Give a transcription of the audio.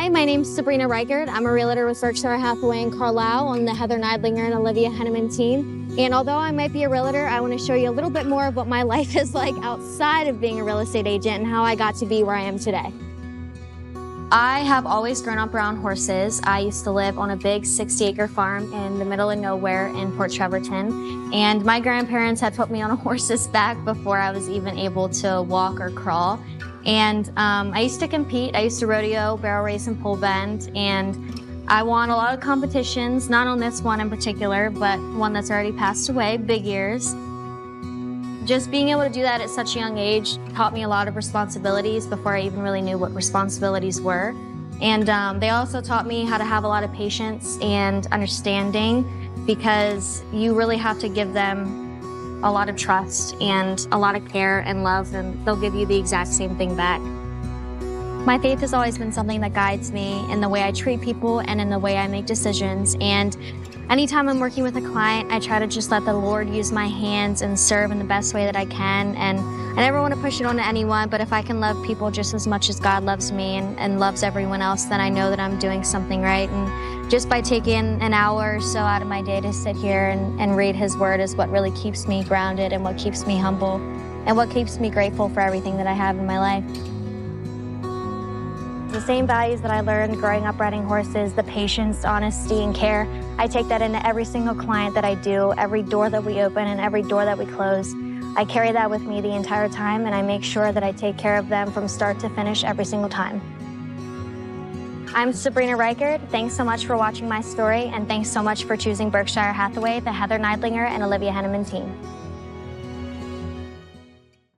Hi, my name's Sabrina Reichard. I'm a realtor with Berkshire, Hathaway, and Carlisle on the Heather Neidlinger and Olivia Henneman team. And although I might be a realtor, I want to show you a little bit more of what my life is like outside of being a real estate agent and how I got to be where I am today. I have always grown up around horses. I used to live on a big 60-acre farm in the middle of nowhere in Port Trevorton. And my grandparents had put me on a horse's back before I was even able to walk or crawl. And I used to compete. I used to rodeo, barrel race, and pole bend. And I won a lot of competitions, not on this one in particular, but one that's already passed away, Big Ears. Just being able to do that at such a young age taught me a lot of responsibilities before I even really knew what responsibilities were. And they also taught me how to have a lot of patience and understanding, because you really have to give them a lot of trust and a lot of care and love, and they'll give you the exact same thing back. My faith has always been something that guides me in the way I treat people and in the way I make decisions. And anytime I'm working with a client, I try to just let the Lord use my hands and serve in the best way that I can. And I never want to push it on to anyone, but if I can love people just as much as God loves me and loves everyone else, then I know that I'm doing something right. And just by taking an hour or so out of my day to sit here and read His Word is what really keeps me grounded and what keeps me humble and what keeps me grateful for everything that I have in my life. The same values that I learned growing up riding horses, the patience, honesty, and care, I take that into every single client that I do, every door that we open and every door that we close. I carry that with me the entire time, and I make sure that I take care of them from start to finish every single time. I'm Sabrina Reichard. Thanks so much for watching my story, and thanks so much for choosing Berkshire Hathaway, the Heather Neidlinger, and Olivia Henneman team.